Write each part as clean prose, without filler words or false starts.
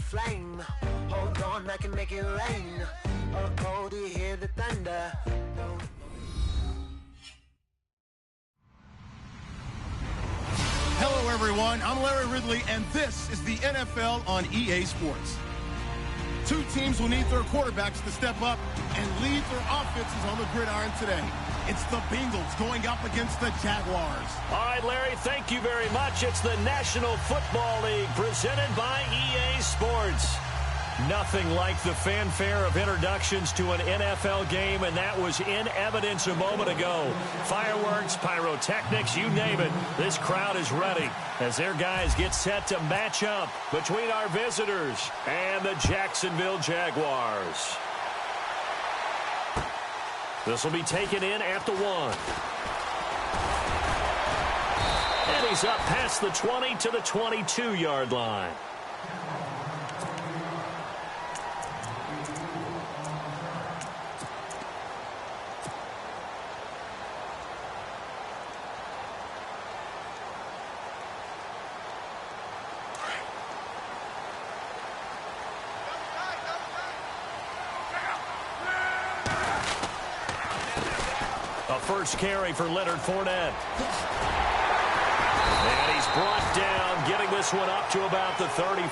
flame. Hold on, I can make it rain. Oh, do you hear the thunder? Hello, everyone. I'm Larry Ridley, and this is the NFL on EA Sports. Two teams will need their quarterbacks to step up and lead their offenses on the gridiron today. It's the Bengals going up against the Jaguars. All right, Larry, thank you very much. It's the National Football League presented by EA Sports. Nothing like the fanfare of introductions to an NFL game, and that was in evidence a moment ago. Fireworks, pyrotechnics, you name it. This crowd is ready as their guys get set to match up between our visitors and the Jacksonville Jaguars. This will be taken in at the 1. And he's up past the 20 to the 22-yard line. First carry for Leonard Fournette. And he's brought down, getting this one up to about the 35.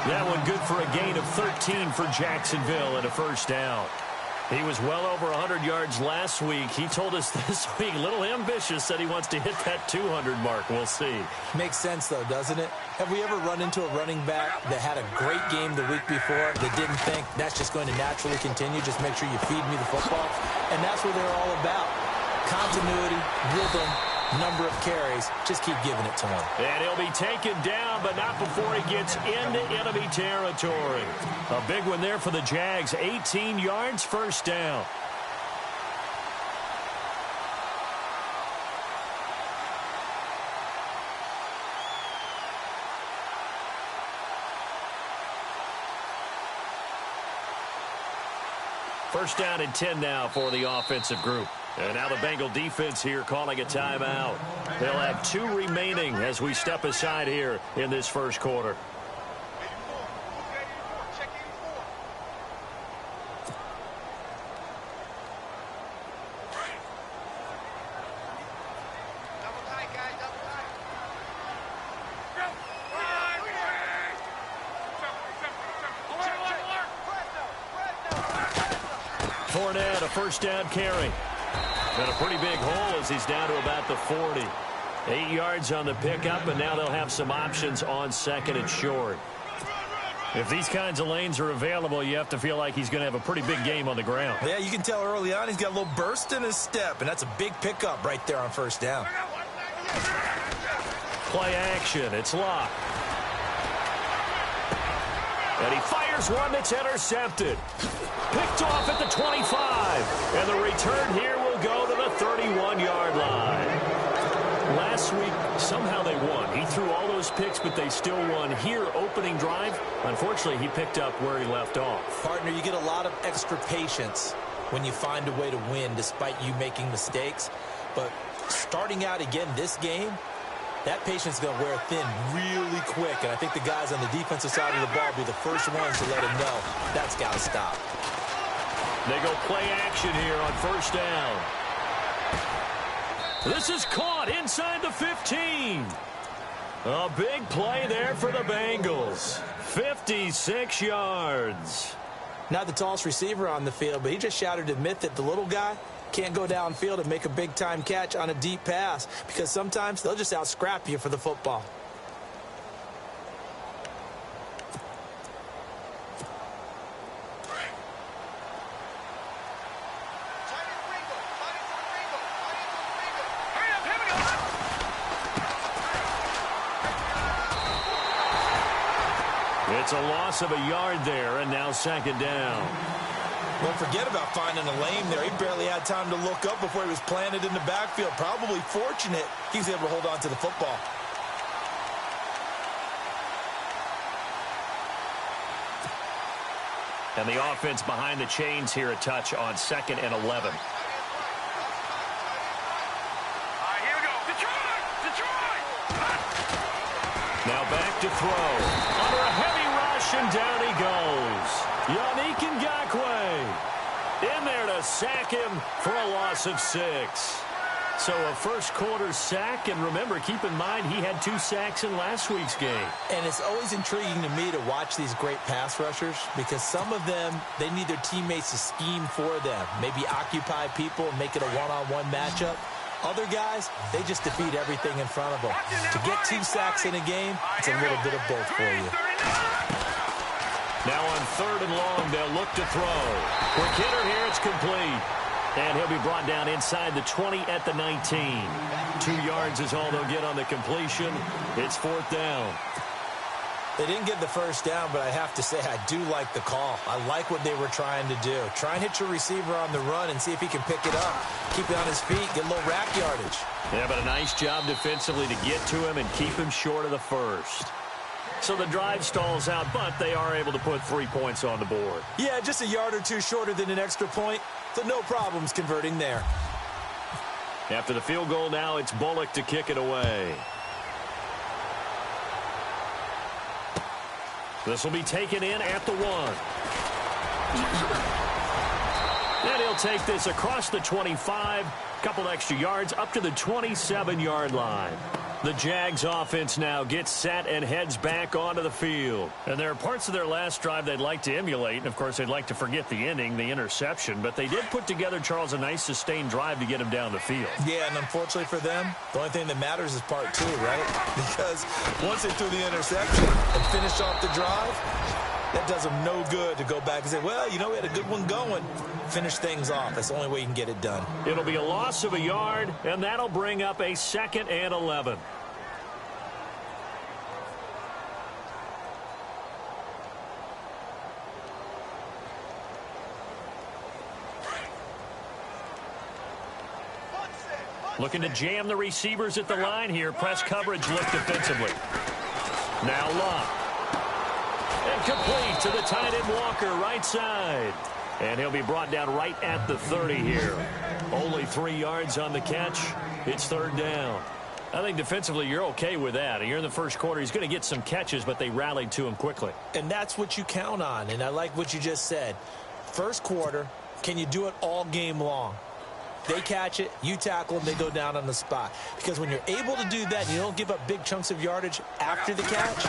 That one good for a gain of 13 for Jacksonville and a first down. He was well over 100 yards last week. He told us this week, a little ambitious, said he wants to hit that 200 mark. We'll see. Makes sense, though, doesn't it? Have we ever run into a running back that had a great game the week before that didn't think that's just going to naturally continue? Just make sure you feed me the football. And that's what they're all about. Continuity, rhythm, number of carries. Just keep giving it to him. And he'll be taken down, but not before he gets into enemy territory. A big one there for the Jags. 18 yards, first down. First down and 10 now for the offensive group. And now the Bengal defense here calling a timeout. They'll have 2 remaining as we step aside here in this first quarter. Fournette, a first down carry. And a pretty big hole as he's down to about the 40. 8 yards on the pickup, and now they'll have some options on second and short. If these kinds of lanes are available, you have to feel like he's going to have a pretty big game on the ground. Yeah, you can tell early on he's got a little burst in his step, and that's a big pickup right there on first down. Play action. It's locked. And he fires one that's intercepted. Picked off at the 25. And the return here will go to the 31-yard line. Last week, somehow they won. He threw all those picks, but they still won. Here, opening drive, unfortunately, he picked up where he left off. Partner, you get a lot of extra patience when you find a way to win despite you making mistakes. But starting out again this game, that patience is going to wear thin really quick. And I think the guys on the defensive side of the ball will be the first ones to let him know that's got to stop. They go play action here on first down. This is caught inside the 15. A big play there for the Bengals. 56 yards. Not the tallest receiver on the field, but he just shouted to admit that the little guy can't go downfield and make a big-time catch on a deep pass because sometimes they'll just out-scrap you for the football. It's a loss of a yard there, and now second down. Don't forget about finding a lane there. He barely had time to look up before he was planted in the backfield. Probably fortunate he was able to hold on to the football. And the offense behind the chains here, a touch on second and 11. All right, here we go. Detroit! Now back to throw. Under a heavy rush, and down he goes. Yannick Ngakoue in there to sack him for a loss of 6. So a first-quarter sack, and remember, keep in mind, he had 2 sacks in last week's game. And it's always intriguing to me to watch these great pass rushers because some of them, they need their teammates to scheme for them, maybe occupy people and make it a one-on-one matchup. Other guys, they just defeat everything in front of them. To get 2 sacks in a game, it's a little bit of both for you. Now on 3rd and long, they'll look to throw. Quick hitter here, it's complete. And he'll be brought down inside the 20 at the 19. 2 yards is all they'll get on the completion. It's 4th down. They didn't get the first down, but I have to say I do like the call. I like what they were trying to do. Try and hit your receiver on the run and see if he can pick it up. Keep it on his feet, get a little rack yardage. Yeah, but a nice job defensively to get to him and keep him short of the first. So the drive stalls out, but they are able to put 3 points on the board. Yeah, just a yard or 2 shorter than an extra point, so no problems converting there. After the field goal now, it's Bullock to kick it away. This will be taken in at the 1. And he'll take this across the 25, couple extra yards up to the 27-yard line. The Jags offense now gets set and heads back onto the field. And there are parts of their last drive they'd like to emulate. And, of course, they'd like to forget the ending, the interception. But they did put together, Charles, a nice sustained drive to get him down the field. Yeah, and unfortunately for them, the only thing that matters is part 2, right? Because once they threw the interception and finished off the drive, that does them no good to go back and say, well, you know, we had a good one going. Finish things off. That's the only way you can get it done. It'll be a loss of a yard, and that'll bring up a 2nd and 11. Looking to jam the receivers at the line here. Press coverage look defensively. Now Locke. And complete to the tight end Walker, right side. And he'll be brought down right at the 30 here. Only 3 yards on the catch. It's 3rd down. I think defensively you're okay with that. You're in the first quarter. He's going to get some catches, but they rallied to him quickly. And that's what you count on. And I like what you just said. First quarter, can you do it all game long? They catch it, you tackle them, they go down on the spot. Because when you're able to do that and you don't give up big chunks of yardage after the catch,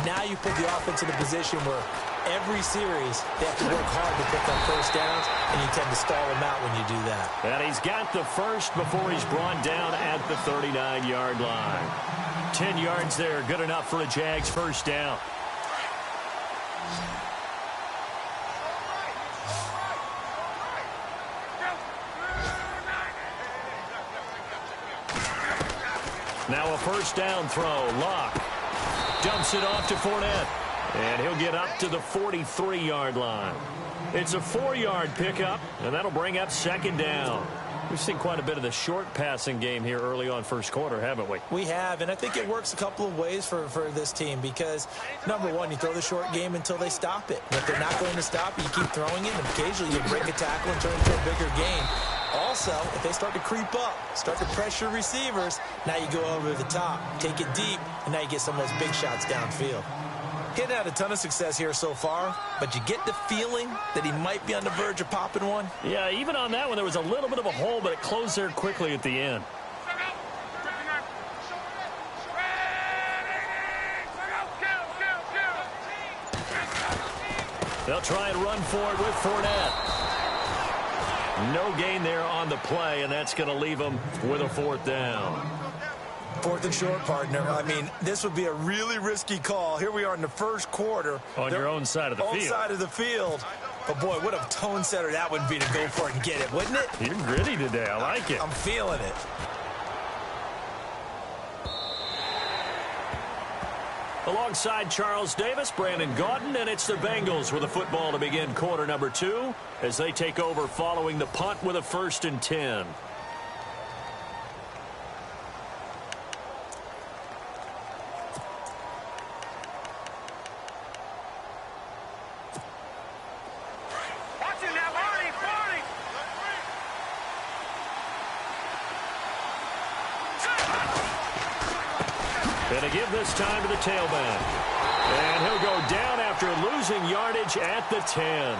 now you put the offense in a position where every series they have to work hard to pick up first downs, and you tend to stall them out when you do that. And he's got the first before he's brought down at the 39-yard line. 10 yards there, good enough for a Jags first down. Now a first down throw. Locke dumps it off to Fournette. And he'll get up to the 43-yard line. It's a 4-yard pickup, and that'll bring up 2nd down. We've seen quite a bit of the short passing game here early on first quarter, haven't we? We have, and I think it works a couple of ways for this team because, number one, you throw the short game until they stop it. And if they're not going to stop it, you keep throwing it, and occasionally you break a tackle and turn it into a bigger game. Also, if they start to creep up, start to pressure receivers, now you go over the top, take it deep, and now you get some of those big shots downfield. Getting had a ton of success here so far, but you get the feeling that he might be on the verge of popping one. Yeah, even on that one, there was a little bit of a hole, but it closed there quickly at the end. They'll try and run for it with Fournette. No gain there on the play, and that's going to leave them with a 4th down. 4th and short, partner. I mean, this would be a really risky call. Here we are in the first quarter. On your own side of the field. Own side of the field. But, boy, what a tone setter that would be to go for it and get it, wouldn't it? You're gritty today. I like it. I'm feeling it. Alongside Charles Davis, Brandon Gaudin, and it's the Bengals with a football to begin quarter number 2 as they take over following the punt with a 1st and 10. And to give this time to the tailback. And he'll go down after losing yardage at the 10.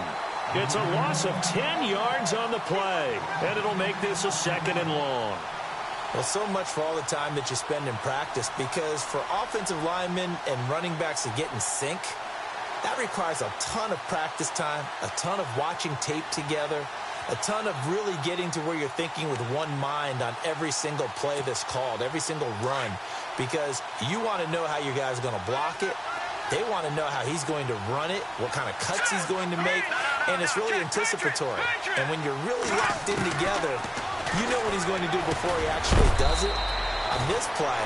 It's a loss of 10 yards on the play, and it'll make this a 2nd and long. Well, so much for all the time that you spend in practice, because for offensive linemen and running backs to get in sync, that requires a ton of practice time, a ton of watching tape together, a ton of really getting to where you're thinking with one mind on every single play that's called, every single run, because you want to know how your guys are going to block it. They want to know how he's going to run it, what kind of cuts he's going to make, and it's really anticipatory. And when you're really locked in together, you know what he's going to do before he actually does it. On this play,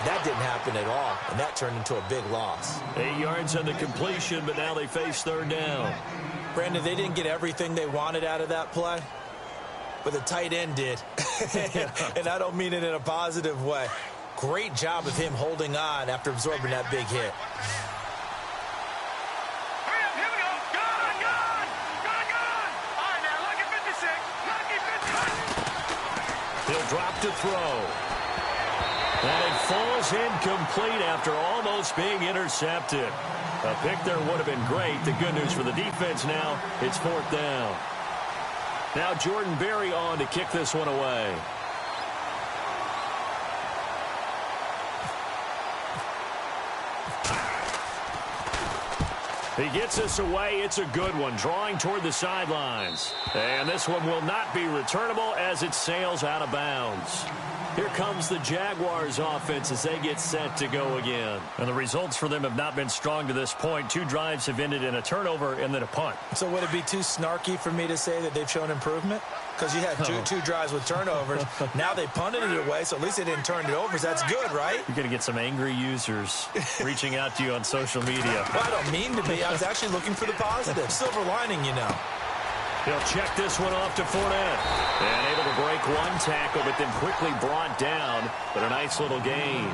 that didn't happen at all, and that turned into a big loss. 8 yards on the completion, but now they face 3rd down. Brandon, they didn't get everything they wanted out of that play, but the tight end did. And I don't mean it in a positive way. Great job of him holding on after absorbing that big hit. He'll drop to throw. And it falls incomplete after almost being intercepted. A pick there would have been great. The good news for the defense now, it's 4th down. Now Jordan Berry on to kick this one away. He gets this away. It's a good one, drawing toward the sidelines. And this one will not be returnable as it sails out of bounds. Here comes the Jaguars offense as they get set to go again. And the results for them have not been strong to this point. 2 drives have ended in a turnover and then a punt. So would it be too snarky for me to say that they've shown improvement? Because you had two drives with turnovers. Now they punted it away, so at least they didn't turn it over. So that's good, right? You're going to get some angry users reaching out to you on social media. Well, I don't mean to be. I was actually looking for the positive. Silver lining, you know. He'll check this one off to Fournette. And able to break one tackle, but then quickly brought down. But a nice little gain.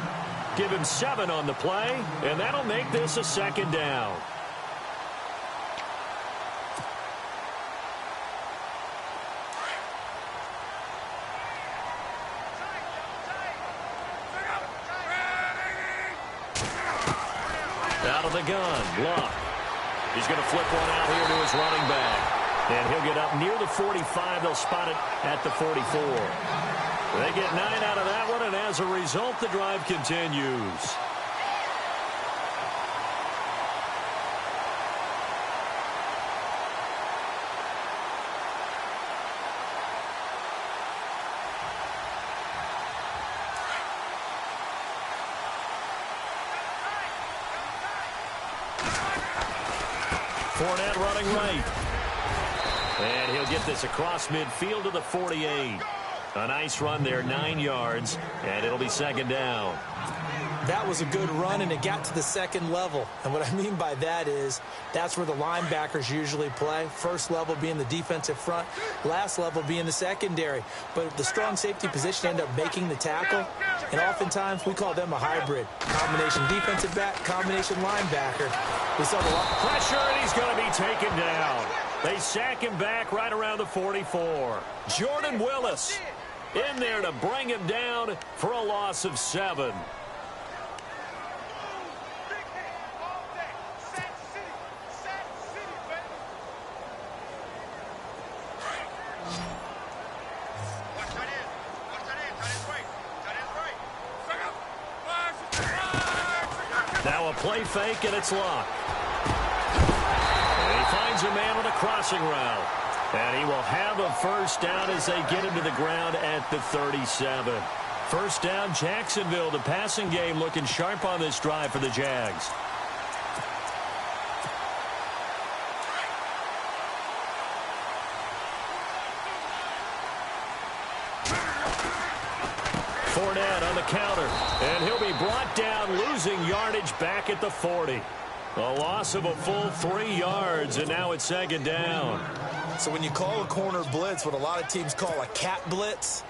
Give him 7 on the play, and that'll make this a 2nd down. Out of the gun, Luck. He's going to flip one out here to his running back. And he'll get up near the 45. They'll spot it at the 44. They get 9 out of that one, and as a result, the drive continues. Fournette running right. And he'll get this across midfield to the 48. A nice run there, 9 yards, and it'll be 2nd down. That was a good run, and it got to the 2nd level. And what I mean by that is that's where the linebackers usually play. First level being the defensive front, last level being the secondary. But the strong safety position ended up making the tackle, and oftentimes we call them a hybrid. Combination defensive back, combination linebacker. We saw the pressure, and he's going to be taken down. They sack him back right around the 44. Jordan Willis in there to bring him down for a loss of 7. Now a play fake, and it's Luck. And he finds a man on a crossing route. And he will have a 1st down as they get him to the ground at the 37. 1st down, Jacksonville. The passing game looking sharp on this drive for the Jags. Fournette on the counter, and he'll be brought down, losing yardage back at the 40. A loss of a full 3 yards, and now it's 2nd down. So when you call a corner blitz, what a lot of teams call a cat blitz,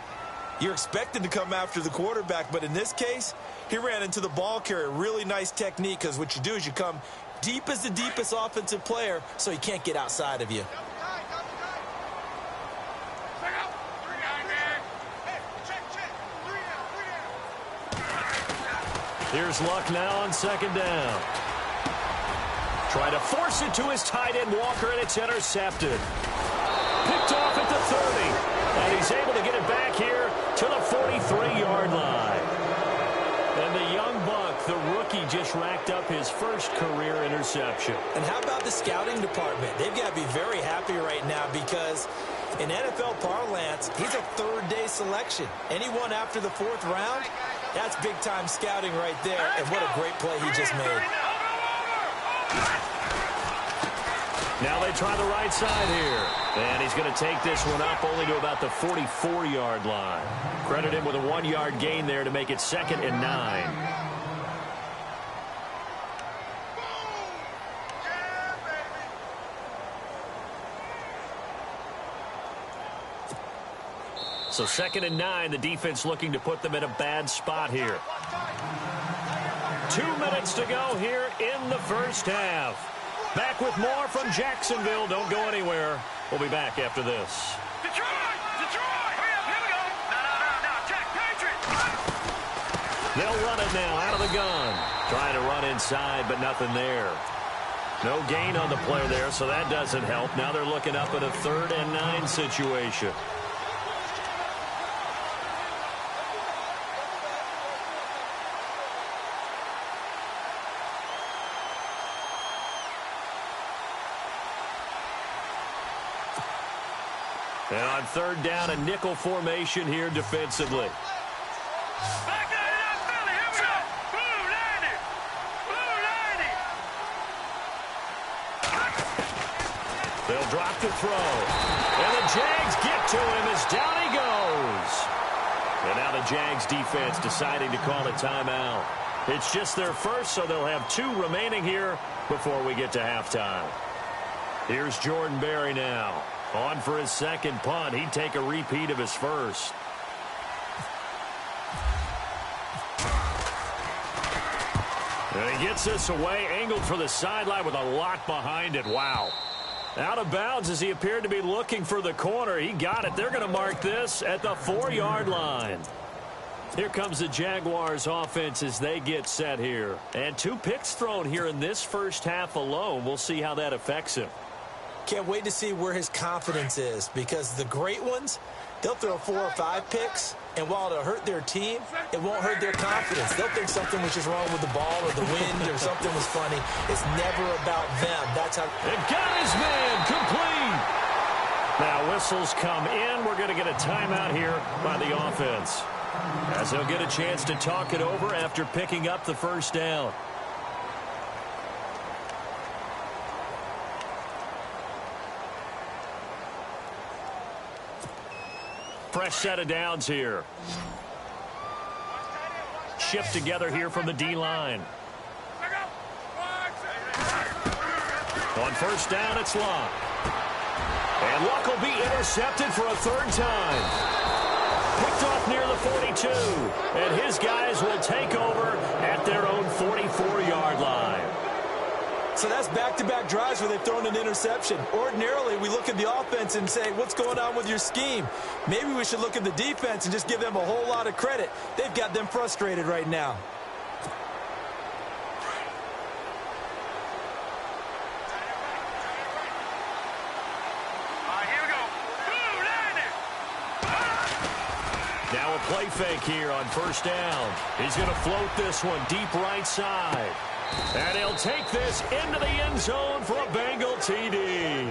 you're expected to come after the quarterback. But in this case, he ran into the ball carrier. Really nice technique, because what you do is you come deep as the deepest offensive player so he can't get outside of you. Here's Luck now on 2nd down. Trying to force it to his tight end, Walker, and it's intercepted. Picked off at the 30. And he's able to get it back here to the 43-yard line. And the young buck, the rookie, just racked up his first career interception. And how about the scouting department? They've got to be very happy right now because in NFL parlance, he's a third-day selection. Anyone after the 4th round, that's big-time scouting right there. And what a great play he just made. Now they try the right side here. And he's going to take this one up only to about the 44-yard line. Credit him with a 1-yard gain there to make it 2nd and 9. So 2nd and 9, the defense looking to put them in a bad spot here. 2 minutes to go here in the first half. Back with more from Jacksonville. Don't go anywhere. We'll be back after this. Detroit! Hurry up, here we go! No, Jack, Patriot! They'll run it now out of the gun. Trying to run inside, but nothing there. No gain on the play there, so that doesn't help. Now they're looking up at a 3rd and 9 situation. And on 3rd down, a nickel formation here defensively. Back there in Philly, here we go! Blue 90! They'll drop the throw. And the Jags get to him as down he goes. And now the Jags defense deciding to call a timeout. It's just their first, so they'll have 2 remaining here before we get to halftime. Here's Jordan Berry now. On for his 2nd punt. He'd take a repeat of his first. And he gets this away, angled for the sideline with a lot behind it. Wow. Out of bounds as he appeared to be looking for the corner. He got it. They're going to mark this at the 4-yard line. Here comes the Jaguars offense as they get set here. And 2 picks thrown here in this first half alone. We'll see how that affects him. Can't wait to see where his confidence is because the great ones, they'll throw 4 or 5 picks, and while it'll hurt their team, it won't hurt their confidence. They'll think something was just wrong with the ball or the wind or something was funny. It's never about them. That's how. It got his man complete. Now whistles come in. We're going to get a timeout here by the offense as they'll get a chance to talk it over after picking up the first down. Fresh set of downs here. Shift together here from the D-line. On 1st down, it's Luck. And Luck will be intercepted for a 3rd time. Picked off near the 42. And his guys will take over at their own 44-yard line. So that's back-to-back drives where they've thrown an interception. Ordinarily, we look at the offense and say, what's going on with your scheme? Maybe we should look at the defense and just give them a whole lot of credit. They've got them frustrated right now. Here we go! Blue 90! Now a play fake here on 1st down. He's going to float this one deep right side. And he'll take this into the end zone for a Bengal TD.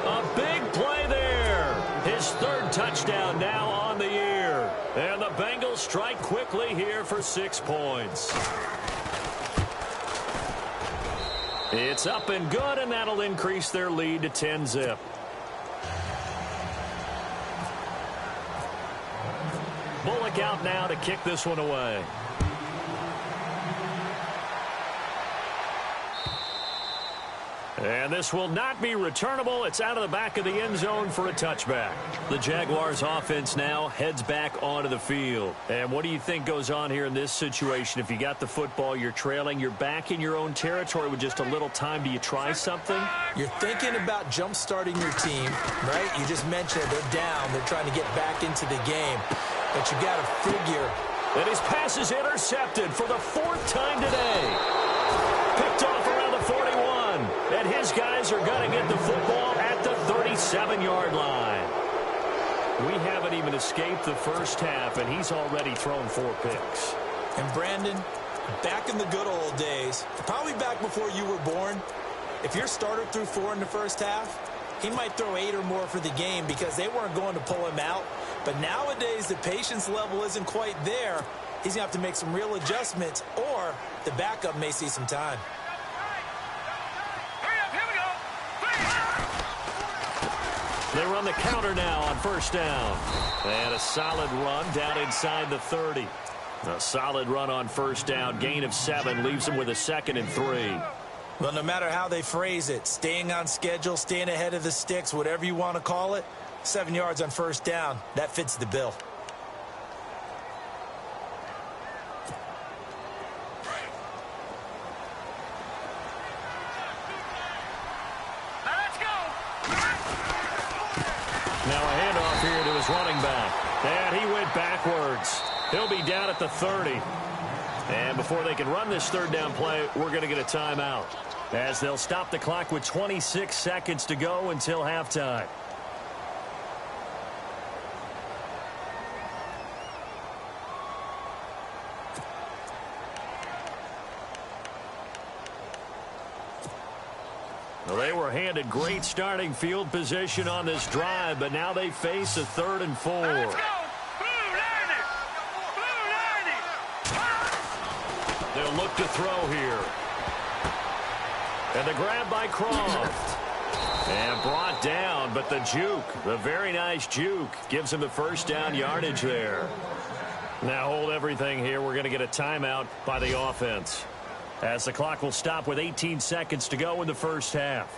A big play there. His 3rd touchdown now on the year. And the Bengals strike quickly here for 6 points. It's up and good, and that'll increase their lead to 10-zip. Bullock out now to kick this one away. And this will not be returnable. It's out of the back of the end zone for a touchback. The Jaguars offense now heads back onto the field. And what do you think goes on here in this situation? If you got the football, you're trailing, you're back in your own territory with just a little time. Do you try something? You're thinking about jump-starting your team, right? You just mentioned it. They're down. They're trying to get back into the game. But you got to figure. And his pass is intercepted for the 4th time today. Picked off around the 41. guys are going to get the football at the 37-yard line. We haven't even escaped the first half, and he's already thrown 4 picks. And Brandon, back in the good old days, probably back before you were born, if your starter threw 4 in the first half, he might throw 8 or more for the game because they weren't going to pull him out. But nowadays, the patience level isn't quite there. He's going to have to make some real adjustments, or the backup may see some time. Hurry up, here we go. They run the counter now on first down. And a solid run down inside the 30. A solid run on first down. Gain of 7 leaves them with a 2nd and 3. Well, no matter how they phrase it, staying on schedule, staying ahead of the sticks, whatever you want to call it, 7 yards on first down, that fits the bill. Now let's go. Now a handoff here to his running back. And he went backwards. He'll be down at the 30. And before they can run this third down play, we're going to get a timeout, as they'll stop the clock with 26 seconds to go until halftime. Well, they were handed great starting field position on this drive, but now they face a 3rd and 4. Now let's go. Blue 90. Blue 90. They'll look to throw here. And the grab by Croft. And brought down, but the juke, the very nice juke, gives him the first down yardage there. Now hold everything here. We're going to get a timeout by the offense, as the clock will stop with 18 seconds to go in the first half.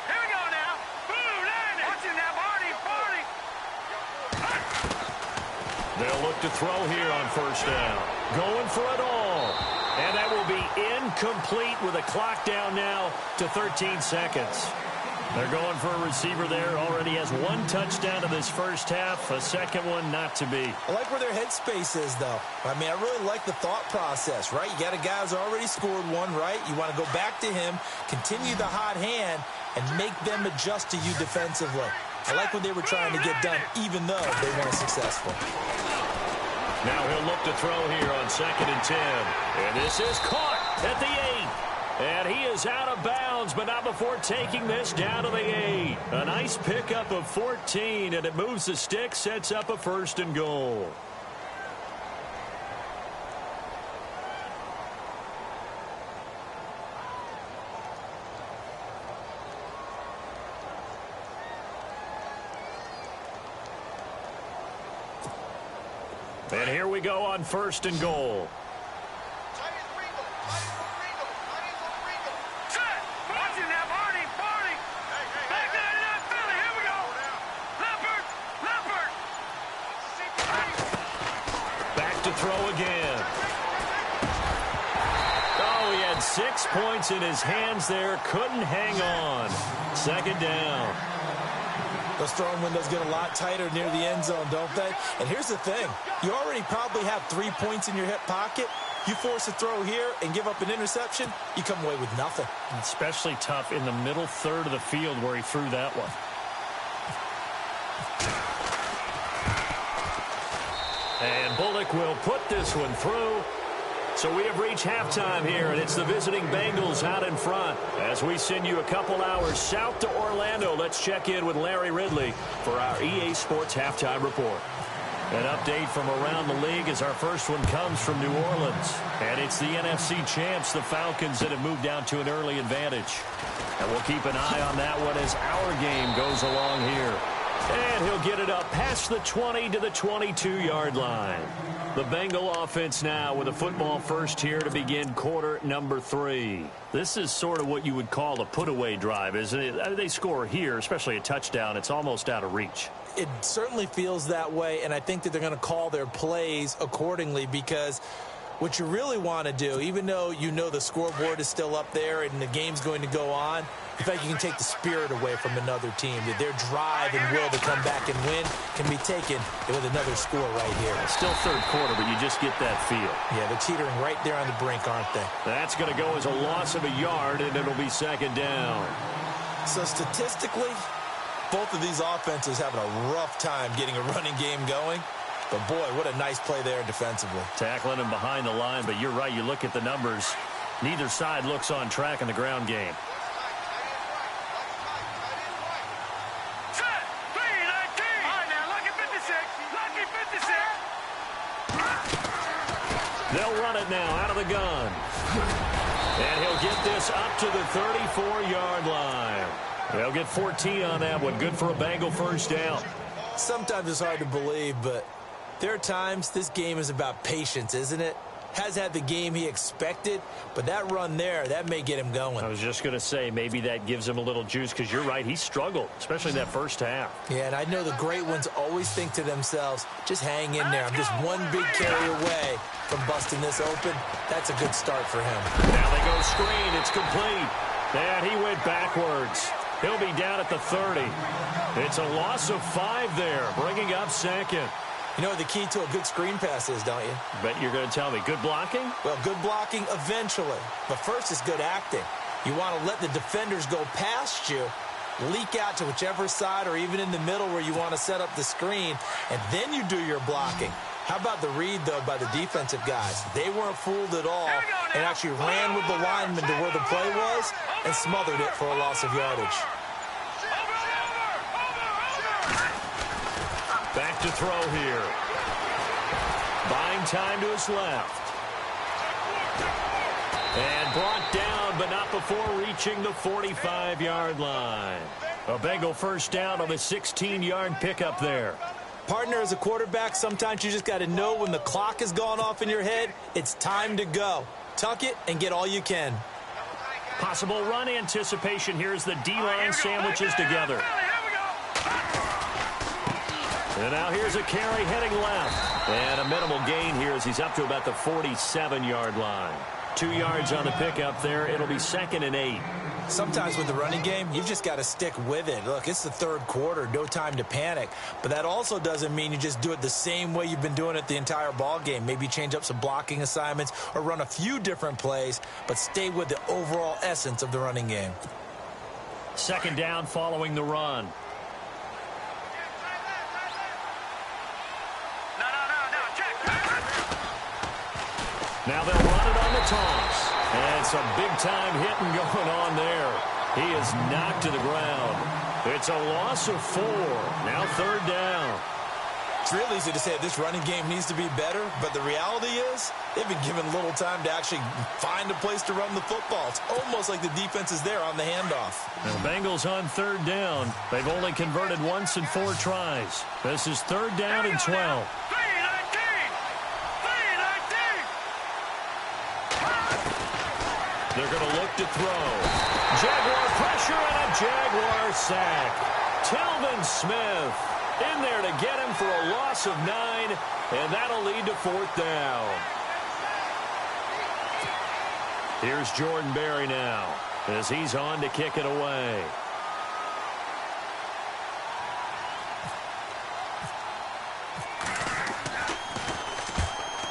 Here we go now. Blue 90. Watching that, Barney. They'll look to throw here on first down. Going for it all. And that will be incomplete with a clock down now to 13 seconds. They're going for a receiver there. Already has 1 touchdown in this first half. A second one not to be. I like where their headspace is, though. I mean, I really like the thought process, right? You got a guy who's already scored 1, right? You want to go back to him, continue the hot hand, and make them adjust to you defensively. I like what they were trying to get done, even though they weren't successful. Now he'll look to throw here on 2nd and 10. And this is caught at the 8. And he is out of bounds, but not before taking this down to the 8. A nice pickup of 14, and it moves the stick, sets up a 1st and goal. And here we go on 1st and goal. Set. Watching that, Barney. Barney. Back there, not Philly. Here we go. Leopard. Leopard. Back to throw again. Oh, he had 6 points in his hands there. Couldn't hang on. 2nd down. Those throwing windows get a lot tighter near the end zone, don't they? And here's the thing. You already probably have 3 points in your hip pocket. You force a throw here and give up an interception, you come away with nothing. Especially tough in the middle third of the field where he threw that one. And Bullock will put this one through. So we have reached halftime here, and it's the visiting Bengals out in front. As we send you a couple hours south to Orlando, let's check in with Larry Ridley for our EA Sports Halftime Report. An update from around the league as our first one comes from New Orleans. And it's the NFC champs, the Falcons, that have moved down to an early advantage. And we'll keep an eye on that one as our game goes along here. And he'll get it up past the 20 to the 22-yard line. The Bengal offense now with a football first here to begin quarter number 3. This is sort of what you would call a put-away drive, isn't it? They score here, especially a touchdown. It's almost out of reach. It certainly feels that way, and I think that they're going to call their plays accordingly because what you really want to do, even though you know the scoreboard is still up there and the game's going to go on, in fact, you can take the spirit away from another team. That their drive and will to come back and win can be taken with another score right here. Still third quarter, but you just get that feel. Yeah, they're teetering right there on the brink, aren't they? That's going to go as a loss of a yard, and it'll be second down. So statistically, both of these offenses having a rough time getting a running game going. But, boy, what a nice play there defensively. Tackling him behind the line, but you're right. You look at the numbers. Neither side looks on track in the ground game. They'll run it now out of the gun. And he'll get this up to the 34-yard line. They'll get 14 on that one. Good for a Bengal first down. Sometimes it's hard to believe, but there are times this game is about patience, isn't it? Has had the game he expected, but that run there, that may get him going. I was just going to say, maybe that gives him a little juice, because you're right, he struggled, especially in that first half. Yeah, and I know the great ones always think to themselves, just hang in there. I'm just one big carry away from busting this open. That's a good start for him. Now they go screen. It's complete. And he went backwards. He'll be down at the 30. It's a loss of 5 there, bringing up second. You know what the key to a good screen pass is, don't you? Bet you're going to tell me. Good blocking? Well, good blocking eventually. But first is good acting. You want to let the defenders go past you, leak out to whichever side or even in the middle where you want to set up the screen, and then you do your blocking. How about the read, though, by the defensive guys? They weren't fooled at all and actually ran with the lineman to where the play was and smothered it for a loss of yardage. Back to throw here. Buying time to his left. And brought down, but not before reaching the 45-yard line. A Bengal first down on the 16-yard pickup there. Partner, as a quarterback, sometimes you just got to know when the clock has gone off in your head, it's time to go. Tuck it and get all you can. Possible run anticipation here as the D-line sandwiches together. And now here's a carry heading left. And a minimal gain here as he's up to about the 47-yard line. 2 yards on the pickup there. It'll be 2nd and 8. Sometimes with the running game, you've just got to stick with it. Look, it's the third quarter, no time to panic. But that also doesn't mean you just do it the same way you've been doing it the entire ball game. Maybe change up some blocking assignments or run a few different plays, but stay with the overall essence of the running game. Second down following the run. Now they'll run it on the toss. And some big-time hitting going on there. He is knocked to the ground. It's a loss of 4. Now third down. It's real easy to say this running game needs to be better, but the reality is they've been given little time to actually find a place to run the football. It's almost like the defense is there on the handoff. The Bengals on third down. They've only converted once in 4 tries. This is third down and 12. They're going to look to throw. Jaguar pressure and a Jaguar sack. Telvin Smith in there to get him for a loss of 9, and that'll lead to 4th down. Here's Jordan Berry now as he's on to kick it away.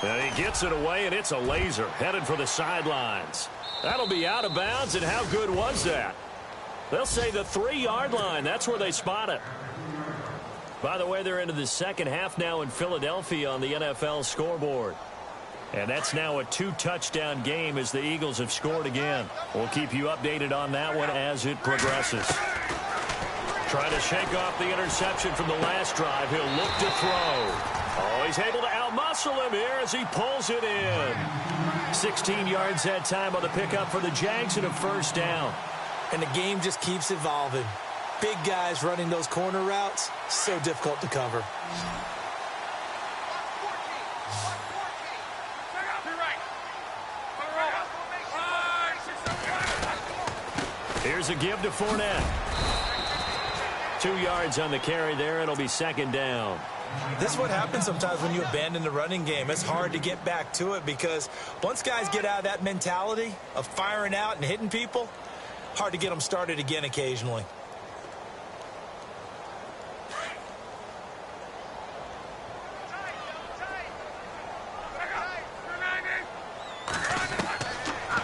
And he gets it away, and it's a laser headed for the sidelines. That'll be out of bounds, and how good was that? They'll say the 3-yard line. That's where they spot it. By the way, they're into the second half now in Philadelphia on the NFL scoreboard. And that's now a 2-touchdown game as the Eagles have scored again. We'll keep you updated on that one as it progresses. Trying to shake off the interception from the last drive. He'll look to throw. Oh, he's able to outmuscle him here as he pulls it in. 16 yards that time on the pickup for the Jags and a first down. And the game just keeps evolving. Big guys running those corner routes, so difficult to cover. Here's a give to Fournette. 2 yards on the carry there. It'll be second down. This is what happens sometimes when you abandon the running game. It's hard to get back to it because once guys get out of that mentality of firing out and hitting people, hard to get them started again occasionally.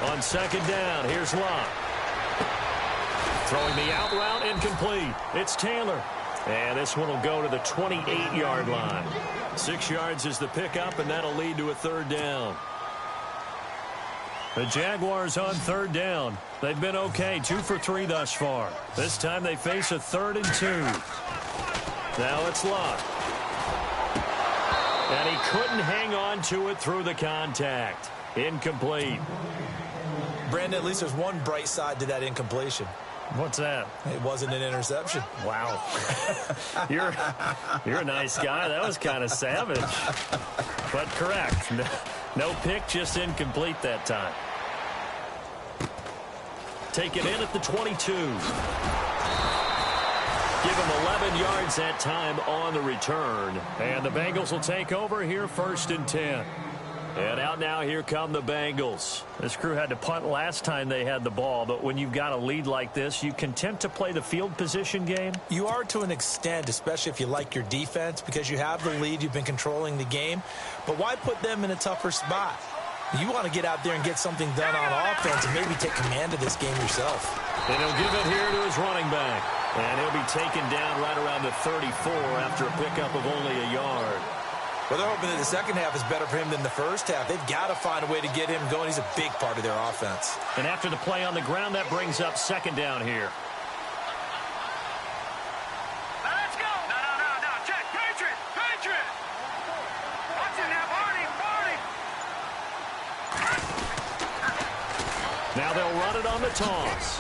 On second down, here's Locke. Throwing the out route, incomplete. It's Taylor. And this one will go to the 28-yard line. 6 yards is the pickup, and that'll lead to a third down. The Jaguars on third down. They've been okay, 2 for 3 thus far. This time they face a 3rd and 2. Now it's Locke. And he couldn't hang on to it through the contact. Incomplete. Brandon, at least there's one bright side to that incompletion. What's that? It wasn't an interception. Wow. You're a nice guy. That was kind of savage. But correct. No pick, just incomplete that time. Take it in at the 22. Give him 11 yards that time on the return. And the Bengals will take over here, 1st and 10. And out now, here come the Bengals. This crew had to punt last time they had the ball, but when you've got a lead like this, you content to play the field position game? You are to an extent, especially if you like your defense, because you have the lead, you've been controlling the game. But why put them in a tougher spot? You want to get out there and get something done on offense and maybe take command of this game yourself. And he'll give it here to his running back. And he'll be taken down right around the 34 after a pickup of only a yard. Well, they're hoping that the second half is better for him than the first half. They've got to find a way to get him going. He's a big part of their offense. And after the play on the ground, that brings up second down here. Now let's go. No. Check. Patriot. Watch it now, Barney. Now they'll run it on the toss.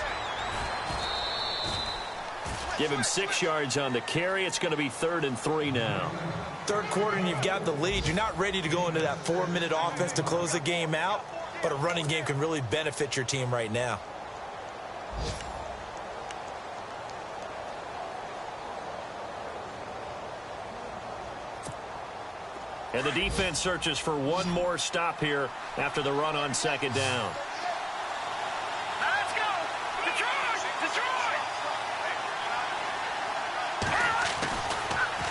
Give him 6 yards on the carry. It's going to be 3rd and 3 now. Third quarter and you've got the lead. You're not ready to go into that 4-minute offense to close the game out, but a running game can really benefit your team right now. And the defense searches for one more stop here after the run on second down. Now let's go. Detroit.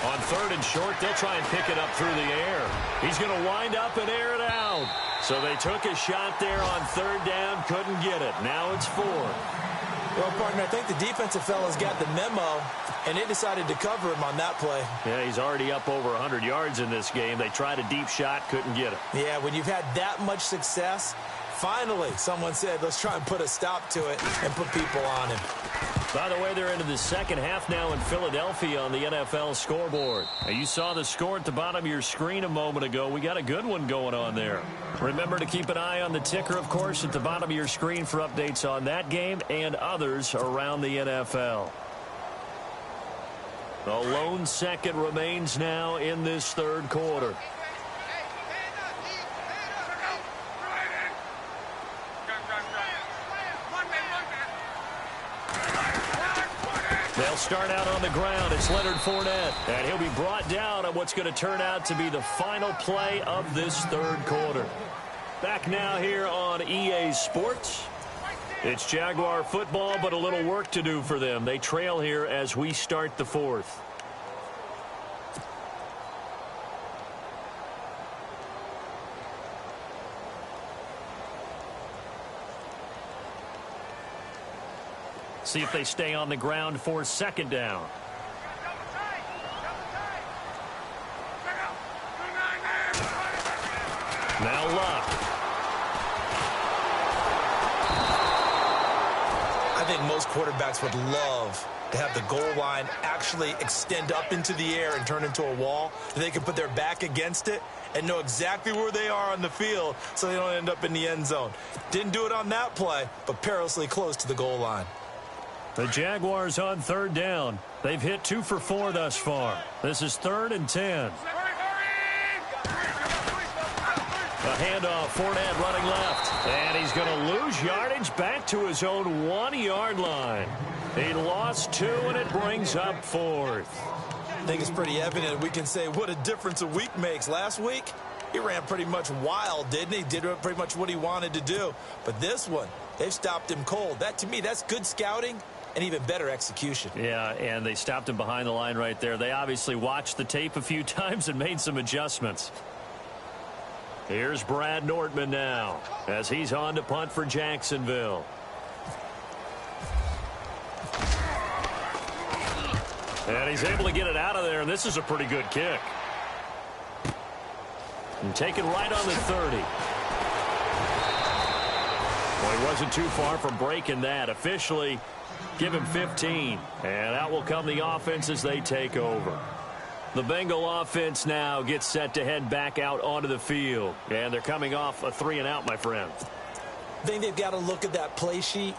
On 3rd and short, they'll try and pick it up through the air. He's going to wind up and air it out. So they took a shot there on 3rd down, couldn't get it. Now it's 4. Well, partner, I think the defensive fellas got the memo, and they decided to cover him on that play. Yeah, he's already up over 100 yards in this game. They tried a deep shot, couldn't get it. Yeah, when you've had that much success, finally someone said, let's try and put a stop to it and put people on him. By the way, they're into the second half now in Philadelphia on the NFL scoreboard. Now, you saw the score at the bottom of your screen a moment ago. We got a good one going on there. Remember to keep an eye on the ticker, of course, at the bottom of your screen for updates on that game and others around the NFL. The lone second remains now in this third quarter. They'll start out on the ground. It's Leonard Fournette, and he'll be brought down on what's going to turn out to be the final play of this third quarter. Back now here on EA Sports. It's Jaguar football, but a little work to do for them. They trail here as we start the fourth. See if they stay on the ground for second down. Now Locke. I think most quarterbacks would love to have the goal line actually extend up into the air and turn into a wall. They can put their back against it and know exactly where they are on the field so they don't end up in the end zone. Didn't do it on that play, but perilously close to the goal line. The Jaguars on third down. They've hit 2 for 4 thus far. This is 3rd and 10. A handoff, Fournette running left. And he's going to lose yardage back to his own 1-yard line. He lost 2, and it brings up 4th. I think it's pretty evident. We can say what a difference a week makes. Last week, he ran pretty much wild, didn't he? Did pretty much what he wanted to do. But this one, they've stopped him cold. That, to me, that's good scouting and even better execution. Yeah, and they stopped him behind the line right there. They obviously watched the tape a few times and made some adjustments. Here's Brad Nordman now as he's on to punt for Jacksonville. And he's able to get it out of there, and this is a pretty good kick. And take it right on the 30. Well, he wasn't too far from breaking that. Officially, give him 15. And out will come the offense as they take over. The Bengal offense now gets set to head back out onto the field. And they're coming off a 3-and-out, my friend. I think they've got to look at that play sheet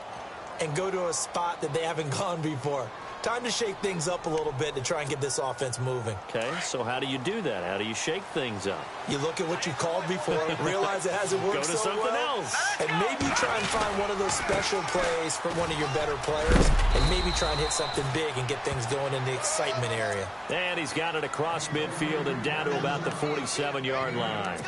and go to a spot that they haven't gone before. Time to shake things up a little bit to try and get this offense moving. Okay, so how do you do that? How do you shake things up? You look at what you called before, realize it hasn't worked so so something well, else. and maybe try and find one of those special plays for one of your better players, and maybe try and hit something big and get things going in the excitement area. And he's got it across midfield and down to about the 47-yard line.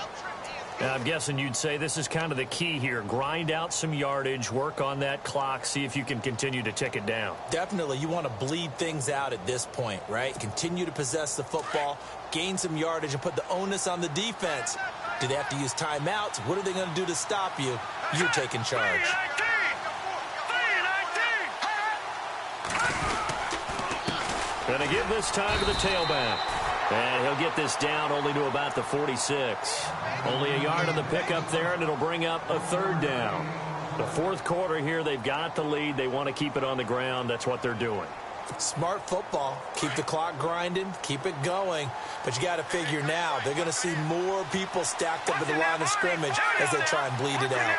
Now, I'm guessing you'd say this is kind of the key here. Grind out some yardage, work on that clock, see if you can continue to tick it down. Definitely. You want to bleed things out at this point, right? Continue to possess the football, gain some yardage, and put the onus on the defense. Do they have to use timeouts? What are they going to do to stop you? You're taking charge. Going to give this time to the tailback. And he'll get this down only to about the 46. Only a yard on the pickup there, and it'll bring up a 3rd down. The 4th quarter here, they've got the lead. They want to keep it on the ground. That's what they're doing. Smart football. Keep the clock grinding. Keep it going. But you got to figure now, they're going to see more people stacked up at the line of scrimmage as they try and bleed it out.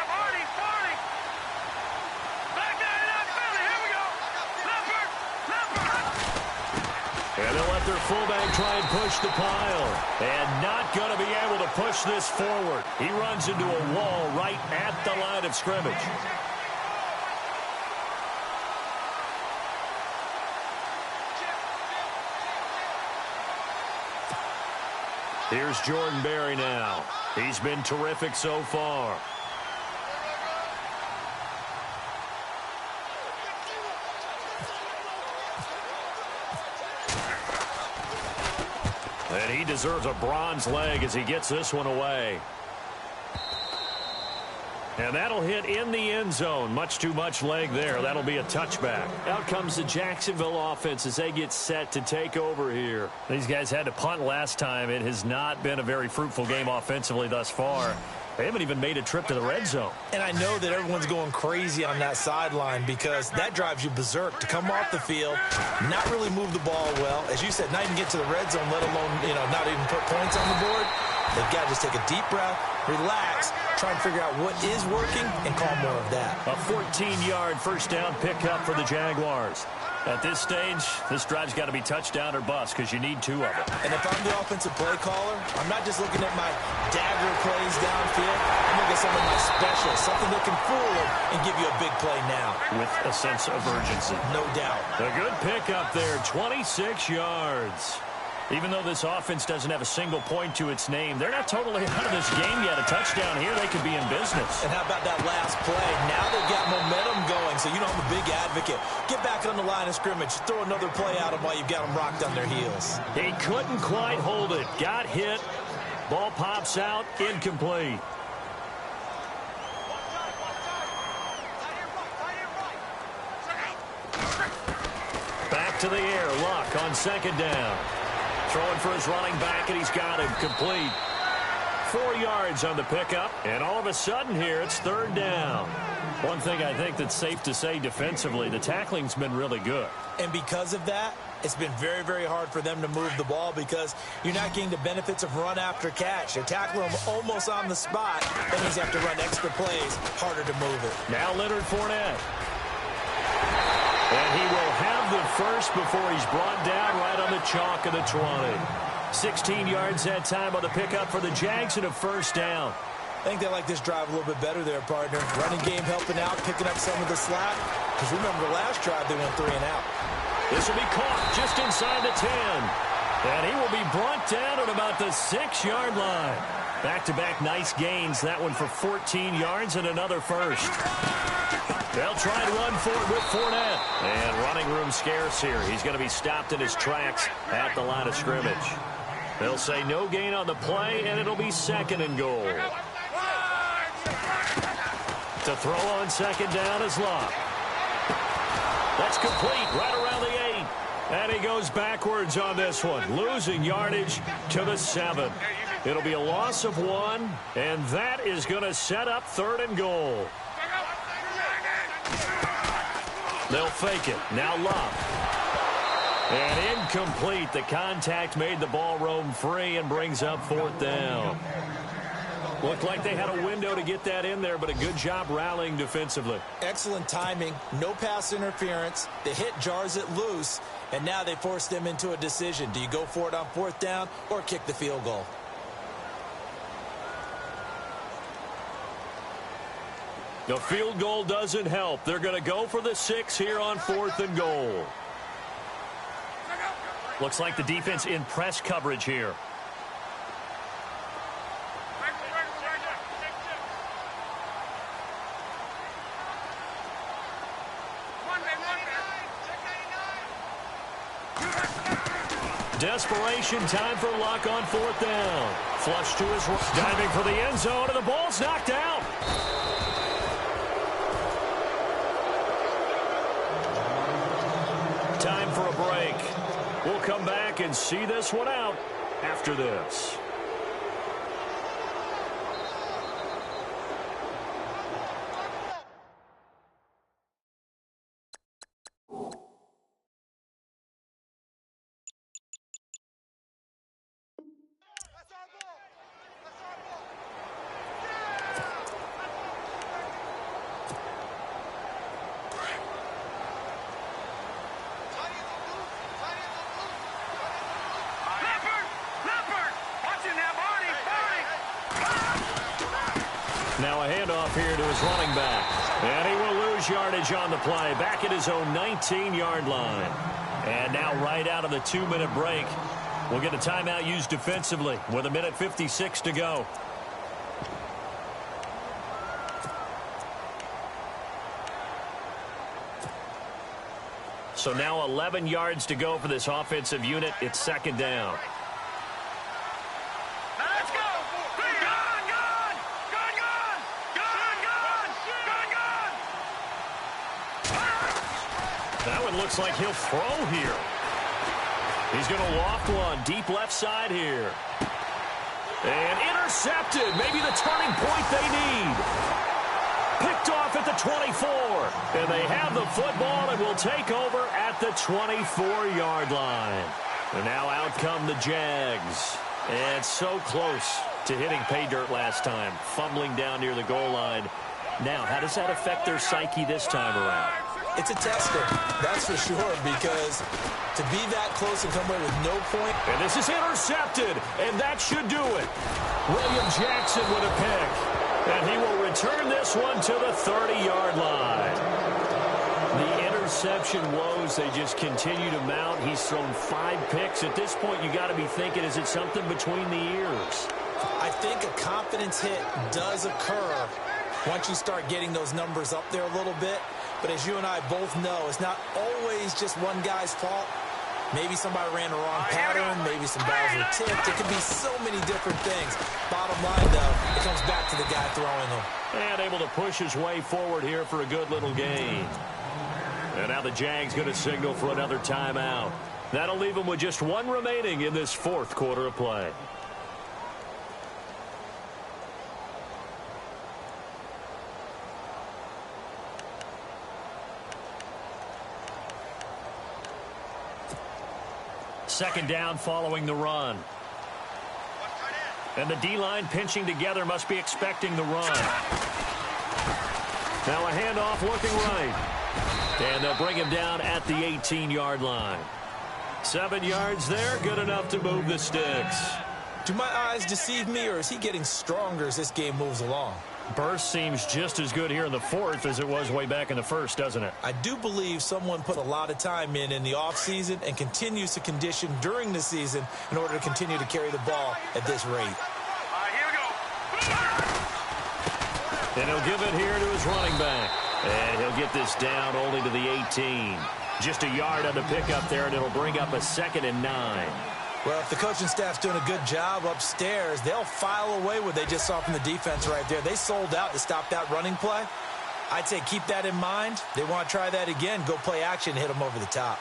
And they'll let their fullback try and push the pile. And not going to be able to push this forward. He runs into a wall right at the line of scrimmage. Here's Jordan Berry now. He's been terrific so far. And he deserves a bronze leg as he gets this one away. And that'll hit in the end zone. Much too much leg there. That'll be a touchback. Out comes the Jacksonville offense as they get set to take over here. These guys had to punt last time. It has not been a very fruitful game offensively thus far. They haven't even made a trip to the red zone. And I know that everyone's going crazy on that sideline because that drives you berserk to come off the field, not really move the ball well. As you said, not even get to the red zone, let alone, not even put points on the board. They've got to just take a deep breath, relax, try and figure out what is working, and call more of that. A 14-yard first down pickup for the Jaguars. At this stage, this drive's got to be touchdown or bust because you need 2 of them. And if I'm the offensive play caller, I'm not just looking at my dagger plays downfield. I'm looking at some of my specials, something that can fool them and give you a big play now. With a sense of urgency. No doubt. A good pickup there, 26 yards. Even though this offense doesn't have a single point to its name, they're not totally out of this game yet. A touchdown here, they could be in business. And how about that last play? Now they've got momentum going, so you know I'm a big advocate. Get back on the line of scrimmage. Throw another play at them while you've got them rocked on their heels. He couldn't quite hold it. Got hit. Ball pops out. Incomplete. Back to the air. Luck on 2nd down. Throwing for his running back, and he's got him complete. 4 yards on the pickup, and all of a sudden here, it's 3rd down. One thing I think that's safe to say defensively, the tackling's been really good. And because of that, it's been very, very hard for them to move the ball because you're not getting the benefits of run after catch. They're tackling them almost on the spot. That means you have to run extra plays, harder to move it. Now Leonard Fournette. And he will have the first before he's brought down right on the chalk of the 20. 16 yards that time on the pickup for the Jags and a first down. I think they like this drive a little bit better there, partner. Running game helping out, picking up some of the slack. Because remember, the last drive they went 3 and out. This will be caught just inside the 10. And he will be brought down at about the 6-yard line. Back-to-back nice gains. That one for 14 yards and another first. They'll try and run for it with Fournette. And running room scarce here. He's going to be stopped in his tracks at the line of scrimmage. They'll say no gain on the play, and it'll be 2nd and goal. To throw on 2nd down is Locke. That's complete right around the 8. And he goes backwards on this one, losing yardage to the 7. It'll be a loss of 1, and that is going to set up 3rd and goal. They'll fake it. Now Locke. And incomplete. The contact made the ball roam free and brings up 4th down. Looked like they had a window to get that in there, but a good job rallying defensively. Excellent timing. No pass interference. The hit jars it loose, and now they force them into a decision. Do you go for it on 4th down or kick the field goal? The field goal doesn't help. They're going to go for the 6 here on 4th and goal. Looks like the defense in press coverage here. Desperation time for Locke on 4th down. Flush to his right. Diving for the end zone, and the ball's knocked out. Time for a break. We'll come back and see this one out after this. Now a handoff here to his running back. And he will lose yardage on the play. Back at his own 19-yard line. And now right out of the 2-minute break, we'll get a timeout used defensively with 1:56 to go. So now 11 yards to go for this offensive unit. It's 2nd down. That one looks like he'll throw here. He's going to loft one deep left side here. And intercepted. Maybe the turning point they need. Picked off at the 24. And they have the football and will take over at the 24-yard line. And now out come the Jags. And so close to hitting pay dirt last time. Fumbling down near the goal line. Now, how does that affect their psyche this time around? It's a tester, that's for sure, because to be that close and come away with no point. And this is intercepted, and that should do it. William Jackson with a pick. And he will return this one to the 30-yard line. The interception woes, they just continue to mount. He's thrown 5 picks. At this point, you got to be thinking, is it something between the ears? I think a confidence hit does occur once you start getting those numbers up there a little bit. But as you and I both know, it's not always just one guy's fault. Maybe somebody ran the wrong pattern. Maybe some balls were tipped. It could be so many different things. Bottom line, though, it comes back to the guy throwing them. And able to push his way forward here for a good little gain. And now the Jags going to signal for another timeout. That'll leave them with just 1 remaining in this 4th quarter of play. Second down following the run. And the D-line pinching together, must be expecting the run. Now a handoff looking right. And they'll bring him down at the 18-yard line. 7 yards there, good enough to move the sticks. Do my eyes deceive me, or is he getting stronger as this game moves along? Burst seems just as good here in the fourth as it was way back in the first, doesn't it? I do believe someone put a lot of time in the offseason and continues to condition during the season in order to continue to carry the ball at this rate. All right, here we go. And he'll give it here to his running back. And he'll get this down only to the 18. Just a yard on the pickup there, and it'll bring up a 2nd and 9. Well, if the coaching staff's doing a good job upstairs, they'll file away what they just saw from the defense right there. They sold out to stop that running play. I'd say keep that in mind. They want to try that again. Go play action, hit them over the top.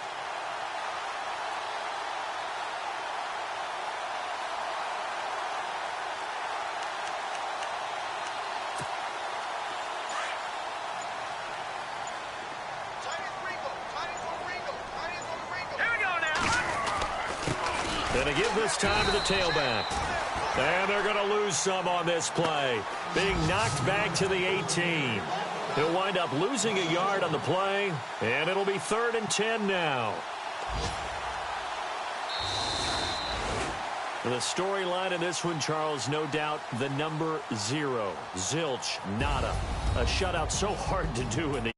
Going to give this time to the tailback. And they're going to lose some on this play. Being knocked back to the 18. He'll wind up losing a yard on the play, and it'll be 3rd and 10 now. The storyline in this one, Charles, no doubt the number 0. Zilch, nada. A shutout so hard to do in the